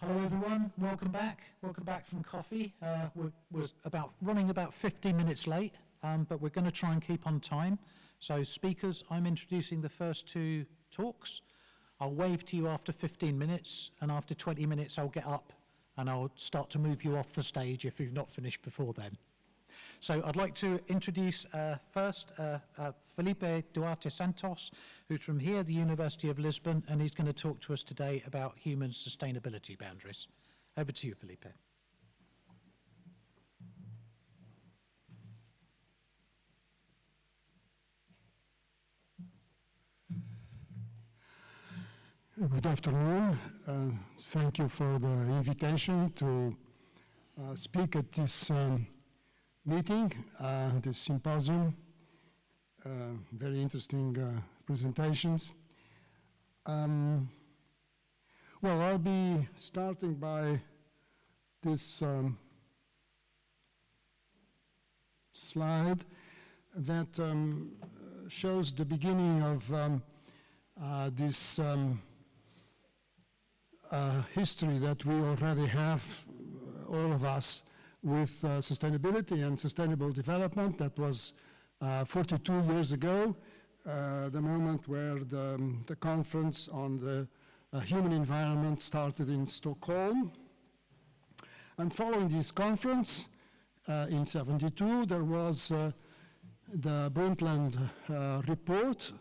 Hello everyone, welcome back from coffee. We're running about 15 minutes late, but we're going to try and keep on time. So speakers, I'm introducing the first two talks. I'll wave to you after 15 minutes, and after 20 minutes I'll get up and I'll start to move you off the stage if you've not finished before then. So I'd like to introduce first Felipe Duarte Santos, who's from here, the University of Lisbon, and he's going to talk to us today about human sustainability boundaries. Over to you, Felipe. Good afternoon. Thank you for the invitation to speak at this meeting, this symposium. Very interesting presentations. Well, I'll be starting by this slide that shows the beginning of this history that we already have, all of us, with sustainability and sustainable development. That was 42 years ago, the moment where the conference on the human environment started in Stockholm. And following this conference in 72, there was the Brundtland report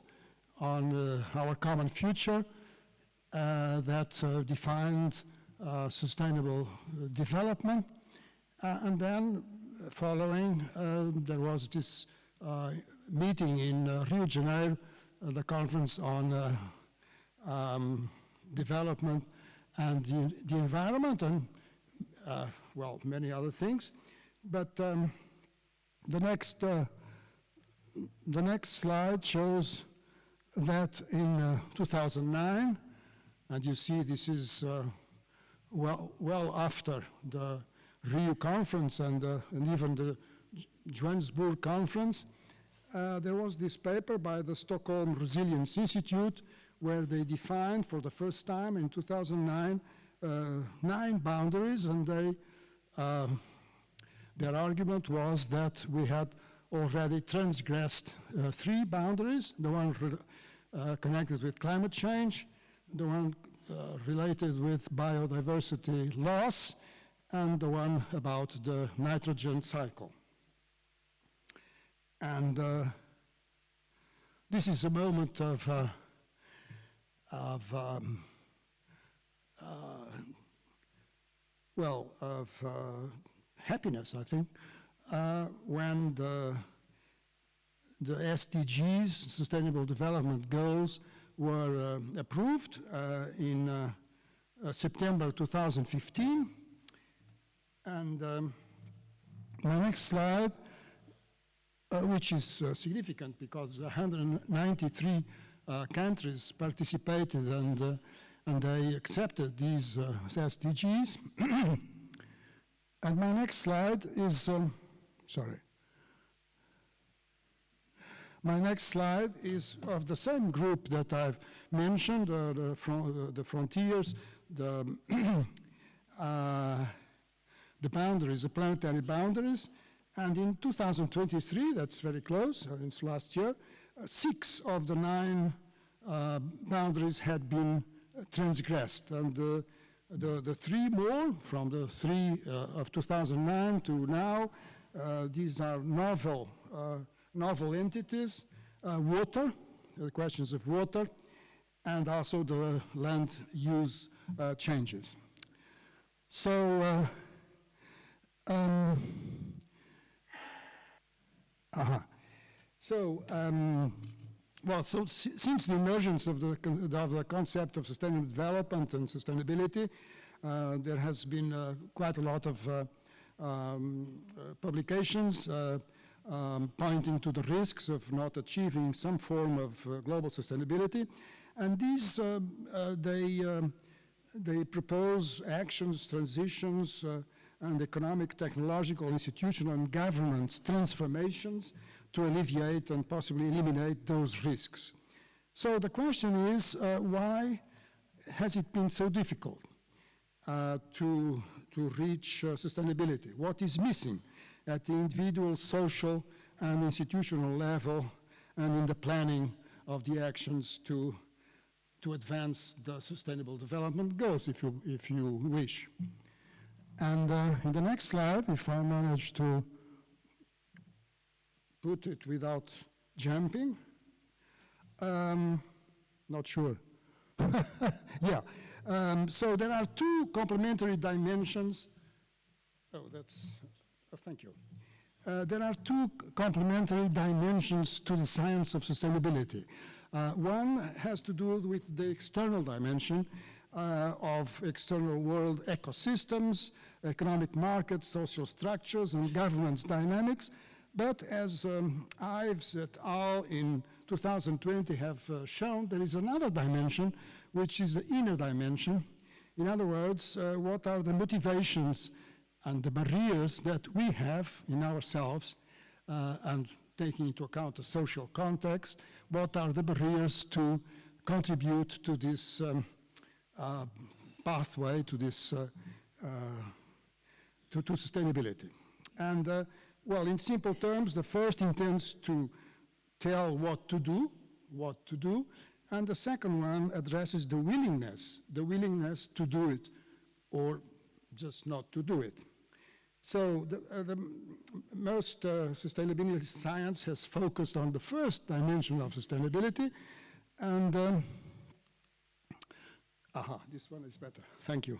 on our common future that defined sustainable development. And then following, there was this meeting in Rio de Janeiro, the conference on development and the environment, and well, many other things. But the next slide shows that in 2009, and you see this is well after the Rio conference and even the Johannesburg conference, there was this paper by the Stockholm Resilience Institute where they defined for the first time in 2009 9 boundaries, and their argument was that we had already transgressed 3 boundaries, the one connected with climate change, the one related with biodiversity loss, and the one about the nitrogen cycle. And this is a moment of happiness, I think, when the SDGs, Sustainable Development Goals, were approved in September 2015. And my next slide, which is significant because 193 countries participated and they accepted these SDGs. And my next slide is, my next slide is of the same group that I've mentioned, the frontiers, the boundaries, the planetary boundaries. And in 2023, that's very close, it's last year, 6 of the 9 boundaries had been transgressed. And the 3 more, from the 3 of 2009 to now, these are novel entities, water, the questions of water, and also the land use changes. So, since the emergence of the concept of sustainable development and sustainability, there has been quite a lot of publications pointing to the risks of not achieving some form of global sustainability, and these they propose actions, transitions, and economic, technological, institutional, and governance transformations to alleviate and possibly eliminate those risks. So the question is, why has it been so difficult? to reach sustainability? What is missing at the individual, social, and institutional level, and in the planning of the actions to advance the Sustainable Development Goals, if you wish? And in the next slide, if I manage to put it without jumping, not sure. Yeah. So there are two complementary dimensions. Oh, that's, thank you. There are two complementary dimensions to the science of sustainability. One has to do with the external dimension of external world ecosystems, economic markets, social structures, and governance dynamics. But as Ives et al. In 2020 have shown, there is another dimension, which is the inner dimension. In other words, what are the motivations and the barriers that we have in ourselves, and taking into account the social context, what are the barriers to contribute to this pathway, to this to sustainability. And well, in simple terms, the first intends to tell what to do, and the second one addresses the willingness to do it, or just not to do it. So the most sustainability science has focused on the first dimension of sustainability, and this one is better. Thank you.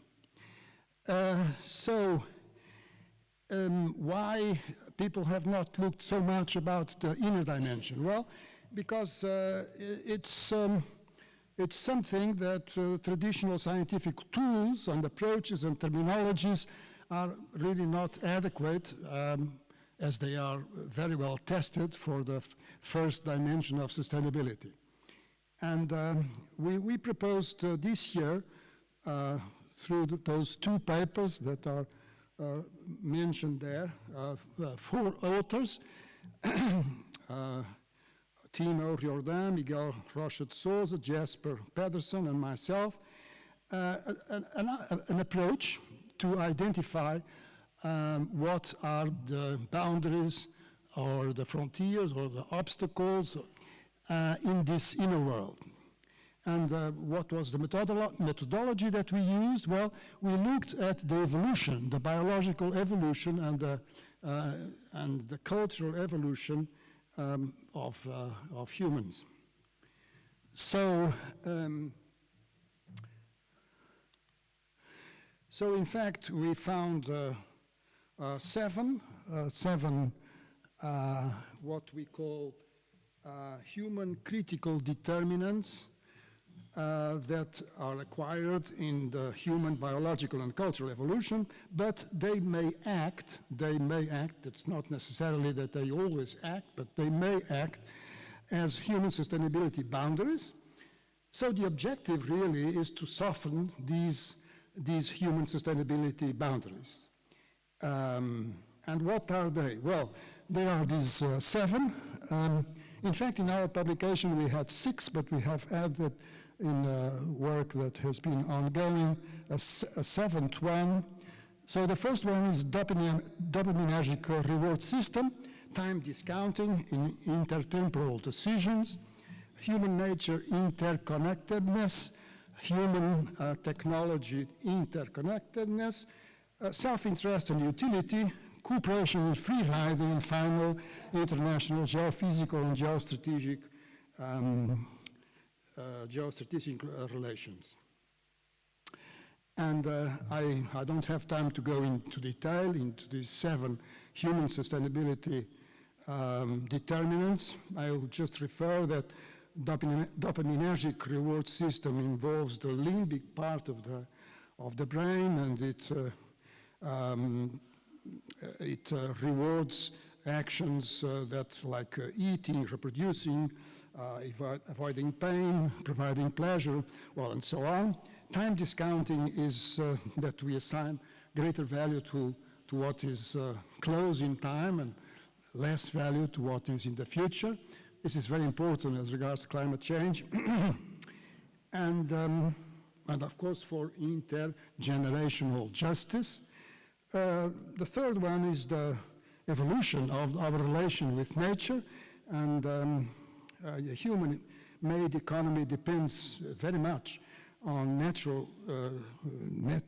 Why people have not looked so much about the inner dimension? Well, because it's something that traditional scientific tools and approaches and terminologies are really not adequate, as they are very well tested for the first dimension of sustainability. And we proposed this year, through those two papers that are mentioned there, 4 authors, Timo Riordan, Miguel Rocha de Souza, Jasper Pedersen, and myself, an approach to identify what are the boundaries or the frontiers or the obstacles in this inner world. And what was the methodology that we used? Well, we looked at the evolution, the biological evolution and the cultural evolution of humans. So in fact, we found seven what we call human critical determinants that are acquired in the human biological and cultural evolution, but they may act, it's not necessarily that they always act, but they may act as human sustainability boundaries. So the objective really is to soften these human sustainability boundaries. And what are they? Well, they are these 7. In fact, in our publication we had 6, but we have added in work that has been ongoing a 7th one. So the first one is dopaminergic reward system, time discounting in intertemporal decisions, human nature interconnectedness, human technology interconnectedness, self-interest and utility, cooperation and free riding, and final international geophysical and geostrategic relations. And I don't have time to go into detail into these 7 human sustainability determinants. I will just refer that dopaminergic reward system involves the limbic part of the brain, and it rewards actions that like eating, reproducing, avoiding pain, providing pleasure, well, and so on. Time discounting is that we assign greater value to what is close in time and less value to what is in the future. This is very important as regards climate change. And and of course for intergenerational justice. The third one is the evolution of our relation with nature, and a human-made economy depends very much on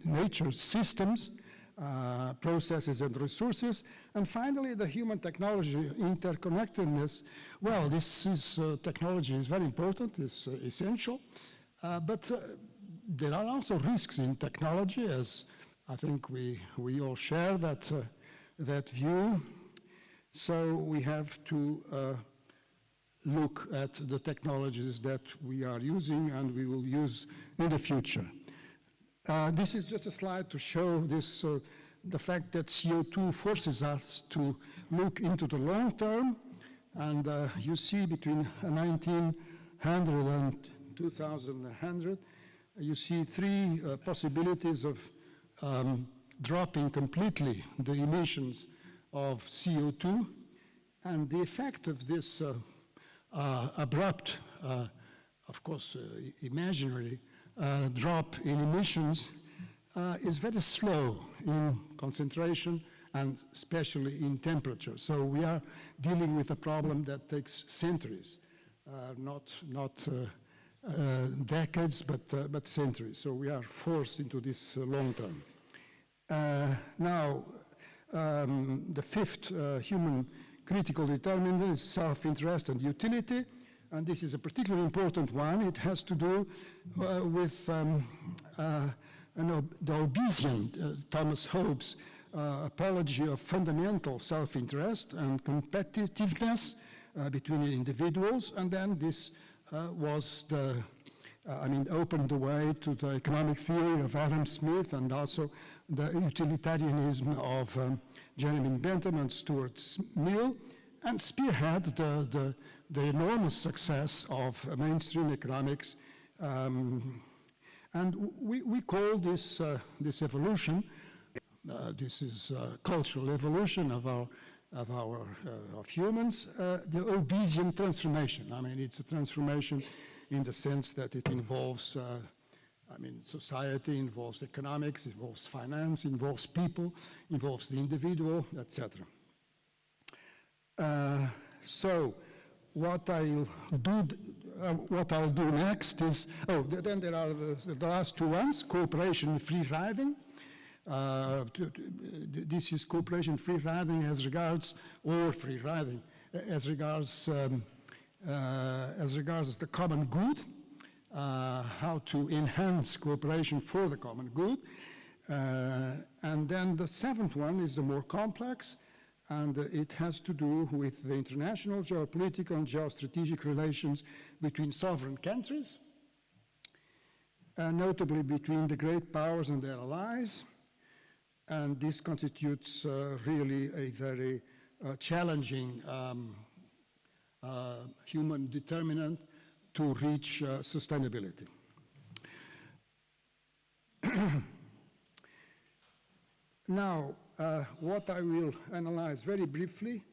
nature systems, processes and resources. And finally, the human-technology interconnectedness. Well, technology is very important, it's essential, but there are also risks in technology, as I think we all share that view. So we have to look at the technologies that we are using and we will use in the future. This is just a slide to show this, the fact that CO2 forces us to look into the long term. And you see between 1900 and 2100, you see three possibilities of dropping completely the emissions of CO2. And the effect of this abrupt, of course, imaginary drop in emissions is very slow in concentration and especially in temperature. So we are dealing with a problem that takes centuries, not decades, but centuries. So we are forced into this long term. Now, the fifth human critical determinant is self-interest and utility. And this is a particularly important one. It has to do with the Hobbesian, Thomas Hobbes' apology of fundamental self-interest and competitiveness between individuals. And then this was opened the way to the economic theory of Adam Smith and also the utilitarianism of Jeremy Bentham and Stuart Mill, and spearhead the enormous success of mainstream economics. And we call this evolution, this is cultural evolution of humans, the Hobbesian transformation. I mean, it's a transformation in the sense that it involves society, involves economics, involves finance, involves people, involves the individual, etc. So what I'll do next is, then there are the last two ones, cooperation and free riding. This is cooperation free riding as regards the common good, how to enhance cooperation for the common good. And then the seventh one is the more complex, and it has to do with the international geopolitical and geostrategic relations between sovereign countries, notably between the great powers and their allies. And this constitutes really a very challenging human determinant to reach sustainability. Now, what I will analyze very briefly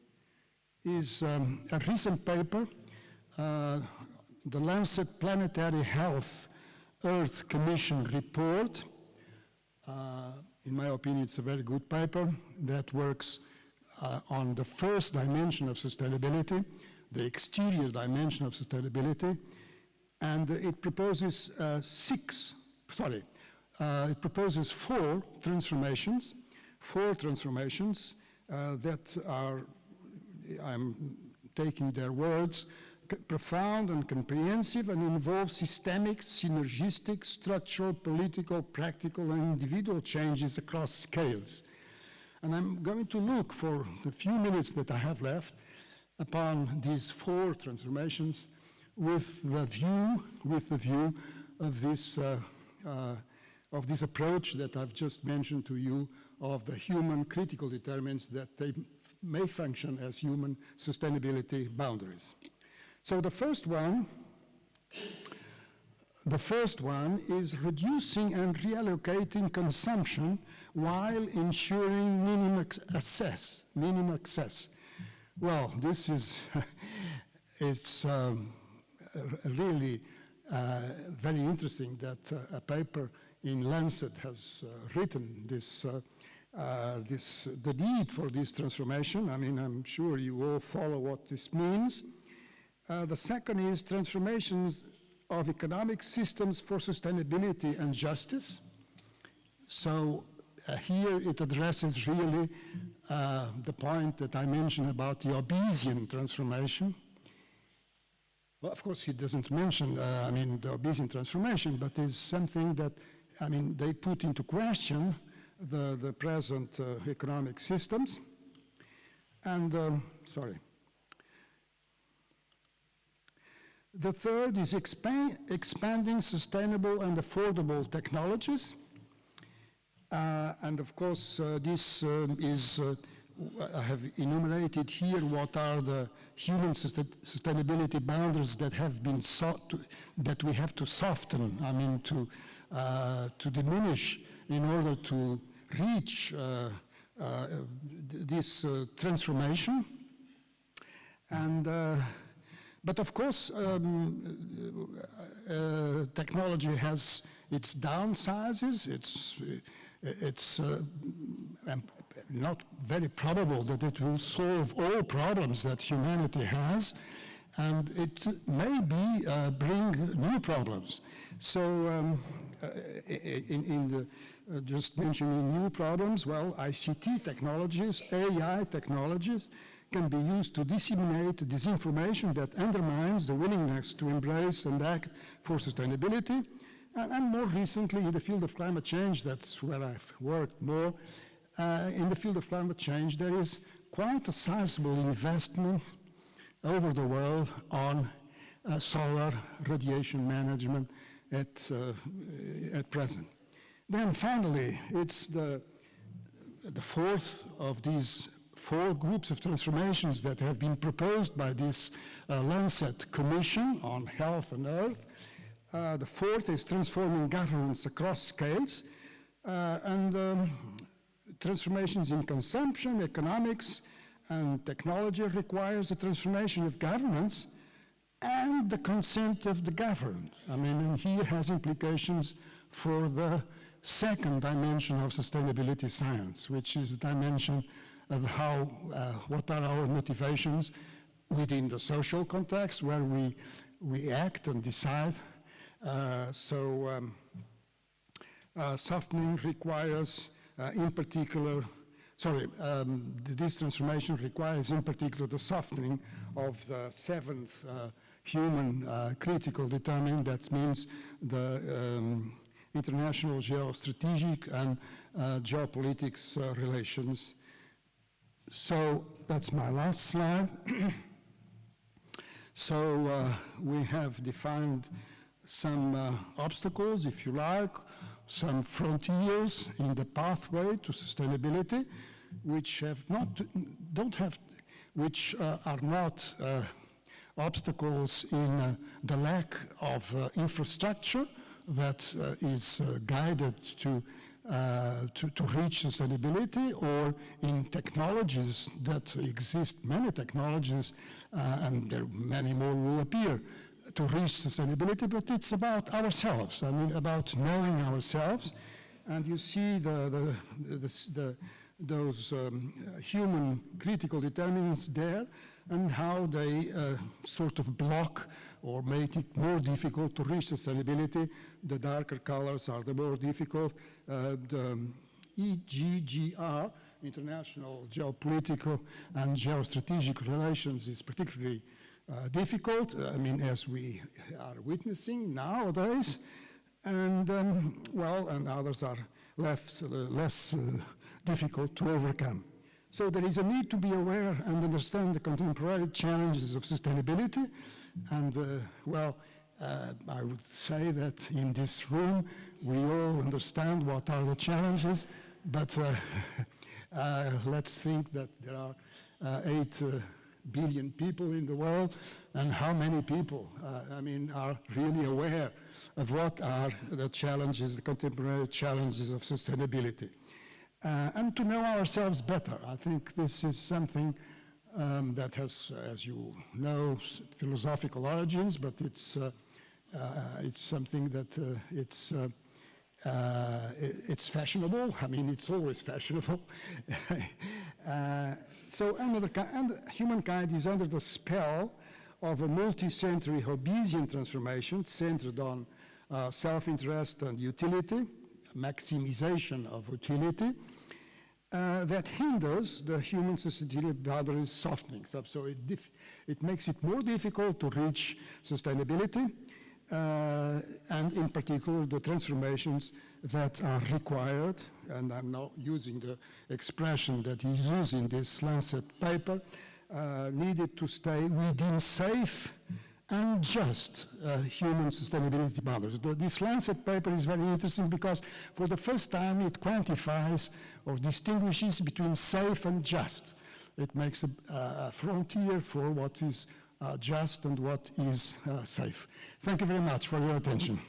is a recent paper, the Lancet Planetary Health Earth Commission report. In my opinion, it's a very good paper that works on the first dimension of sustainability, the exterior dimension of sustainability, and it proposes it proposes four transformations that are, I'm taking their words, profound and comprehensive and involve systemic, synergistic, structural, political, practical, and individual changes across scales. And I'm going to look for the few minutes that I have left upon these four transformations with the view of this approach that I've just mentioned to you of the human critical determinants that they may function as human sustainability boundaries. So the first one is reducing and reallocating consumption while ensuring minimum access. Well, this is it's really very interesting that a paper in Lancet has written the need for this transformation. I mean, I'm sure you all follow what this means. The second is transformations of economic systems for sustainability and justice. So here it addresses really the point that I mentioned about the Hobbesian transformation. Well, of course, he doesn't mention, the Hobbesian transformation, but it's something that, they put into question the present economic systems. And, The third is expanding sustainable and affordable technologies. And of course, this is, I have enumerated here what are the human sustainability boundaries that have been that we have to soften, to diminish in order to reach this transformation. And, but of course, technology has its downsizes. It's not very probable that it will solve all problems that humanity has, and it may bring new problems. So just mentioning new problems, well, ICT technologies, AI technologies can be used to disseminate disinformation that undermines the willingness to embrace and act for sustainability. And more recently, in the field of climate change, that's where I've worked more, in the field of climate change, there is quite a sizable investment over the world on solar radiation management at present. Then finally, it's the fourth of these 4 groups of transformations that have been proposed by this Lancet Commission on Health and Earth. The fourth is transforming governance across scales, and transformations in consumption, economics, and technology requires a transformation of governance and the consent of the governed. And here has implications for the second dimension of sustainability science, which is the dimension of how, what are our motivations within the social context where we act and decide. Softening requires, this transformation requires in particular the softening of the 7th human critical determinant. That means the international geostrategic and geopolitics relations. So that's my last slide. We have defined some obstacles, if you like, some frontiers in the pathway to sustainability, which are not obstacles in the lack of infrastructure that is guided to reach sustainability, or in technologies that exist, many technologies, and there many more will appear to reach sustainability, but it's about ourselves, about knowing ourselves. And you see those human critical determinants there, and how they sort of block or make it more difficult to reach sustainability. The darker colors are the more difficult. The EGGR, international geopolitical and geostrategic relations, is particularly difficult, as we are witnessing nowadays. And, and others are less difficult to overcome. So there is a need to be aware and understand the contemporary challenges of sustainability. And, I would say that in this room, we all understand what are the challenges, but let's think that there are 8 billion people in the world, and how many people, are really aware of what are the challenges, the contemporary challenges of sustainability. And to know ourselves better. I think this is something that has, as you know, philosophical origins, but it's It's something that it's fashionable. I mean, it's always fashionable. And humankind is under the spell of a multi-century Hobbesian transformation centered on self-interest and utility, maximization of utility, that hinders the human societal boundaries softening. So it makes it more difficult to reach sustainability, and in particular the transformations that are required, and I'm now using the expression that he used in this Lancet paper, needed to stay within safe and just human sustainability boundaries. This Lancet paper is very interesting because for the first time it quantifies or distinguishes between safe and just. It makes a frontier for what is just and what is safe. Thank you very much for your attention.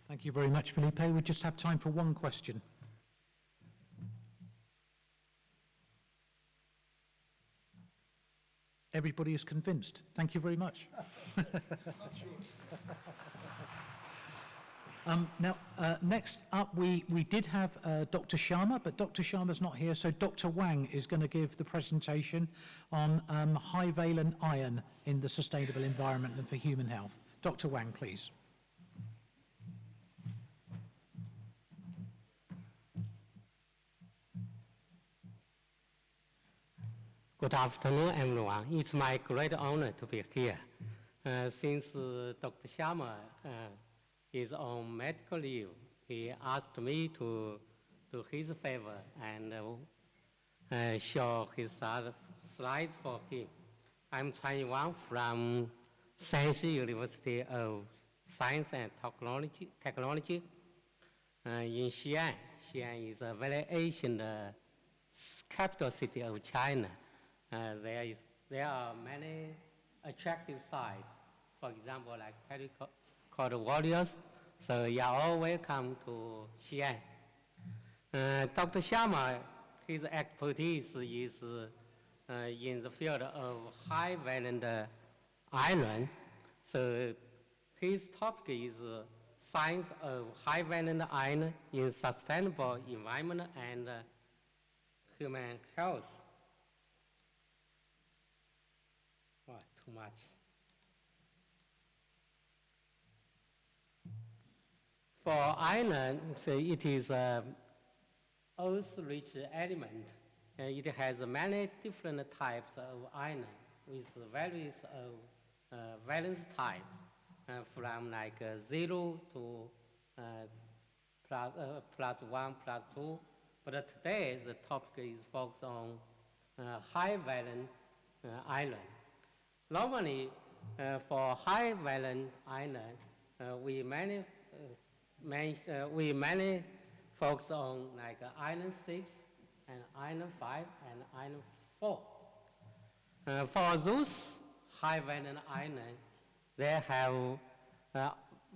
Thank you very much, Felipe. We just have time for one question. Everybody is convinced. Thank you very much. Not sure. Now, next up, we did have Dr. Sharma, but Dr. Sharma's not here, so Dr. Wang is going to give the presentation on high-valent iron in the sustainable environment and for human health. Dr. Wang, please. Good afternoon, everyone. It's my great honor to be here. Since Dr. Sharma is on medical leave, he asked me to do his favor and show his slides for him. I'm Chan Wang from Shanxi University of Science and Technology in Xi'an. Xi'an is a very ancient capital city of China. There are many attractive sites, for example, like terracotta warriors. So you are all welcome to Xi'an. Dr. Sharma, his expertise is in the field of high-valent iron. So his topic is science of high-valent iron in sustainable environment and human health. Oh, too much. For iron, so it is an earth-rich element. It has many different types of iron with various valence type, from like 0 to plus 1, plus 2. But today the topic is focused on high-valent iron. Normally, for high-valent iron, we mainly focus on like iron 6 and iron 5 and iron 4. For those high-valent iron, they have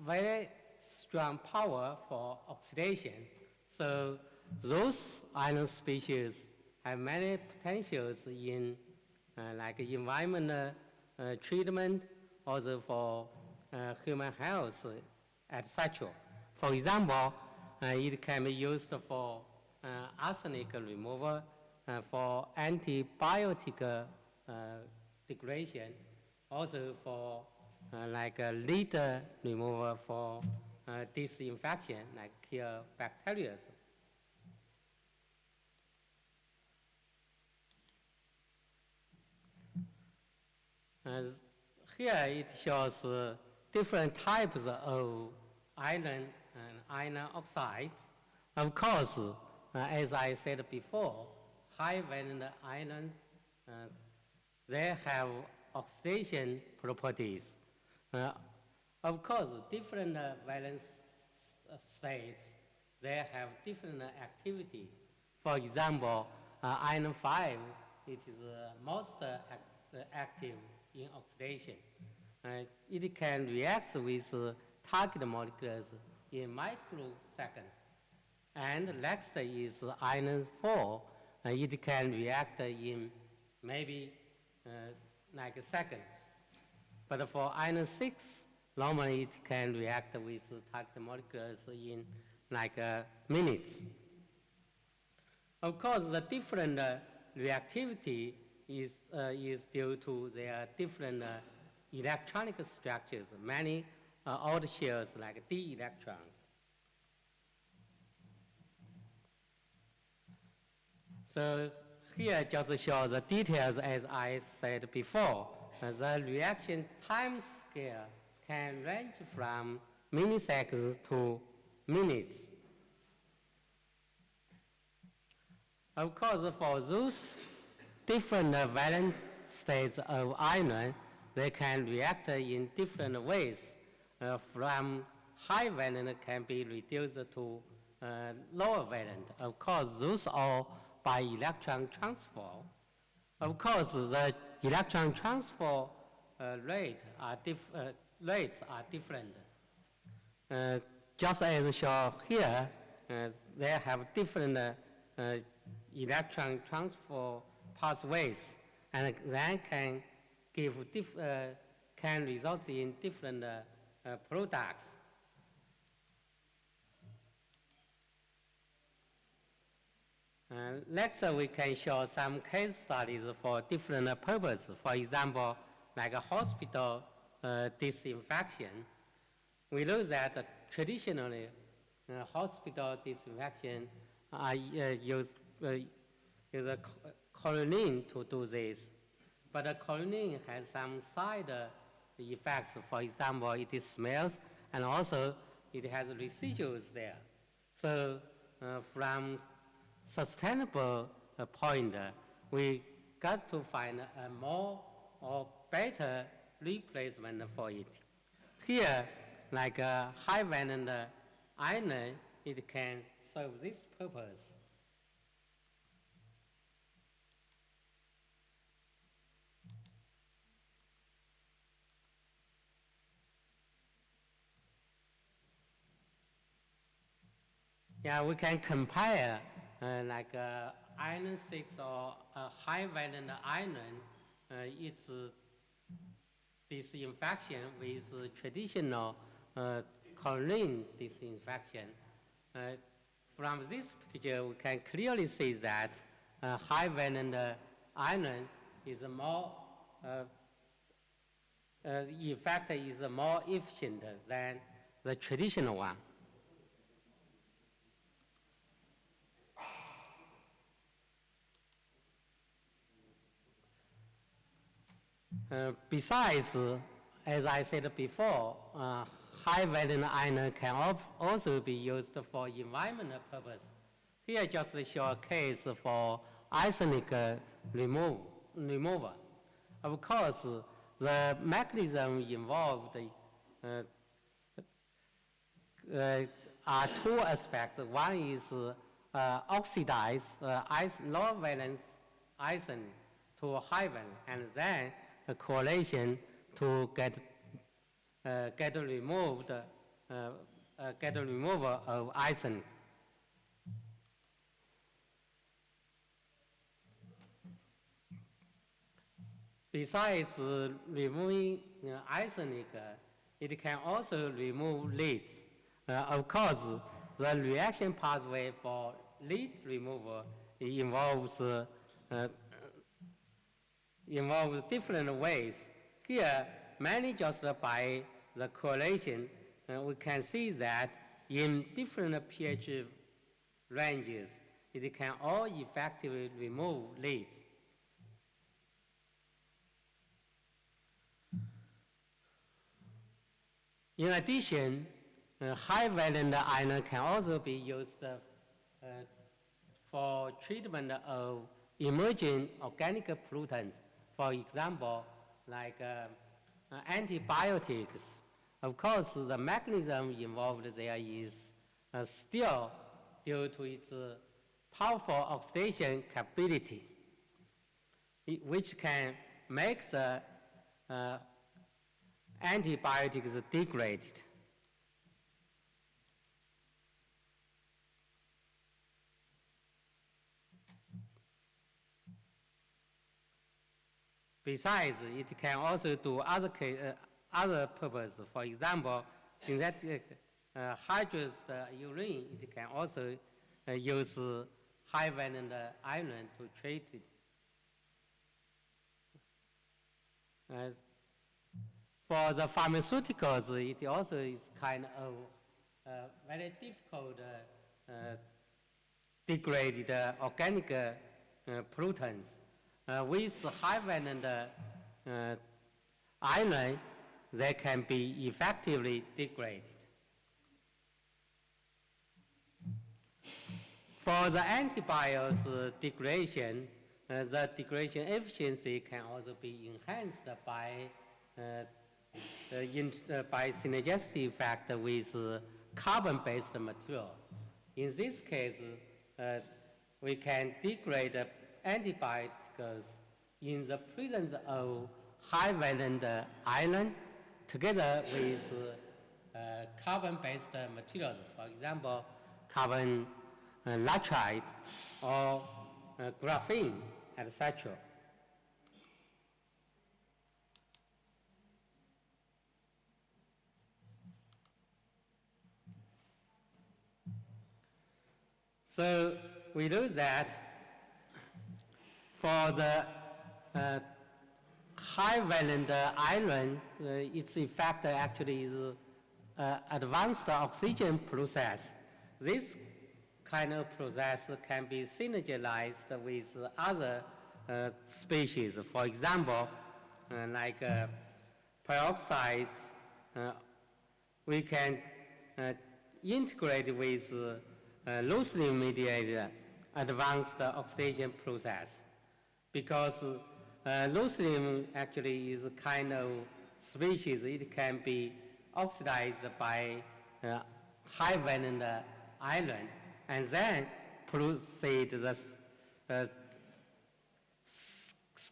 very strong power for oxidation. So those iron species have many potentials in like environmental treatment, also for human health, etc. For example, it can be used for arsenic removal, for antibiotic degradation, also for like lead removal for disinfection, like kill bacteria. Here it shows different types of iron and iron oxides. Of course, as I said before, high-valent ions, they have oxidation properties. Of course, different valence states, they have different activity. For example, iron 5, it is most active in oxidation. It can react with target molecules in microseconds. And next is iron 4. it can react in maybe like seconds. But for iron 6, normally it can react with target molecules in like minutes. Of course, the different reactivity is due to their different electronic structures, many odd shells like d electrons. So here just show the details as I said before. The reaction time scale can range from milliseconds to minutes. Of course, for those different valence states of iron, they can react in different ways. From high valence can be reduced to lower valence. Of course, those are by electron transfer. Of course, the electron transfer rates are different. Just as shown here, they have different electron transfer pathways, and then can result in different products. Next, we can show some case studies for different purposes. For example, like a hospital disinfection. We know that traditionally, hospital disinfection use chlorine to do this. But the chlorine has some side effects. For example, it smells, and also it has residuals there. So from sustainable point, we got to find a more or better replacement for it. Here, like a high valent iron, it can serve this purpose. Yeah, we can compare like iron 6 or high valent iron, its disinfection with traditional chlorine disinfection. From this picture, we can clearly see that high valent iron is more effect is more efficient than the traditional one. Besides, as I said before, high valent iron can also be used for environmental purpose. Here just show a case for arsenic removal. Of course, the mechanism involved are two aspects. One is oxidize low valence arsenic to high valence, and then a correlation to get removal of arsenic. Besides removing arsenic, it can also remove leads. Of course, the reaction pathway for lead removal involves different ways. Here, mainly just by the correlation, we can see that in different pH ranges, it can all effectively remove leads. In addition, high valent iron can also be used for treatment of emerging organic pollutants. For example, like antibiotics. Of course, the mechanism involved there is still due to its powerful oxidation capability, which can make the antibiotics degraded. Besides, it can also do other purpose. For example, synthetic hydrous urine, it can also use high valent iron to treat it. For the pharmaceuticals, it also is kind of very difficult degraded organic pollutants. With high valent iron, they can be effectively degraded. For the antibiotics degradation, the degradation efficiency can also be enhanced by synergistic effect with carbon-based material. In this case, we can degrade antibiotics in the presence of high valent iron together with carbon-based materials, for example, carbon nitride or graphene, etc. So we know that for the high valent iron, its effect actually is advanced oxygen process. This kind of process can be synergized with other species. For example, like peroxides, we can integrate with leucine-mediated advanced oxidation process, because leucine actually is a kind of species. It can be oxidized by high valent iron and then proceed the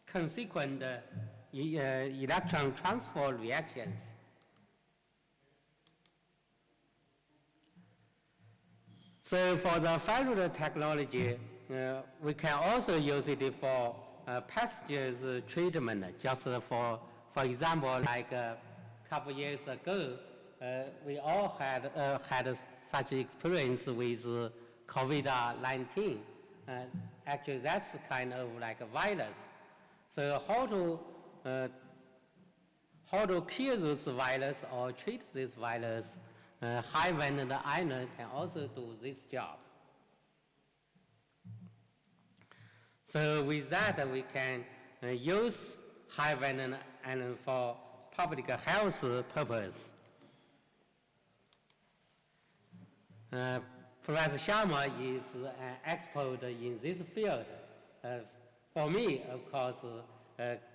consequent electron transfer reactions. So for the ferrite technology, we can also use it for passages treatment. Just for example, like a couple years ago, we all had such experience with COVID-19. Actually, that's kind of like a virus. So how to kill this virus or treat this virus? High valent iron can also do this job. So with that, we can use high valent iron for public health purpose. Professor Sharma is an expert in this field. For me, of course,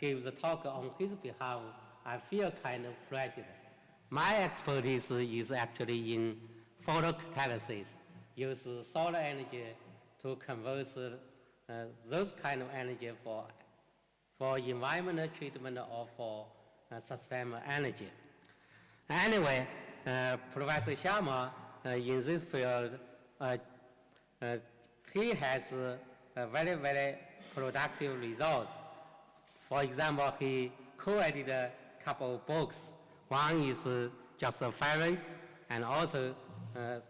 give the talk on his behalf, I feel kind of pressured. My expertise is actually in photocatalysis, use solar energy to convert those kind of energy for environmental treatment or for sustainable energy. Anyway, Professor Sharma in this field, he has very, very productive results. For example, he co-edited a couple of books. One is just a ferrite, and also the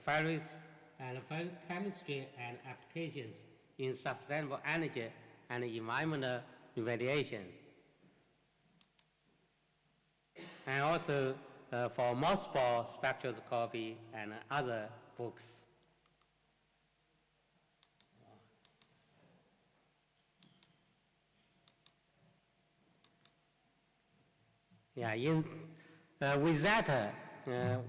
ferrites and chemistry and applications in sustainable energy and environmental remediation. And also for multiple spectroscopy and other books. Yeah, with that,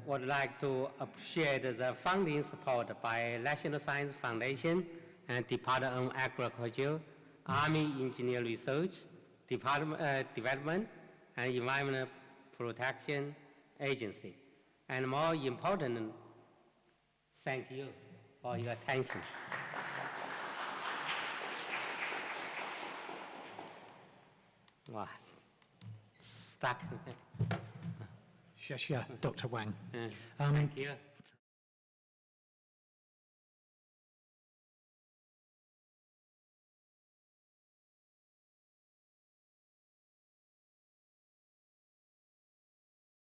would like to appreciate the funding support by National Science Foundation and Department of Agriculture, Army Engineer Research, Development and Environmental Protection Agency. And more important, thank you for your attention. Wow, stuck. Yes, yeah, Dr. Wang. Thank you.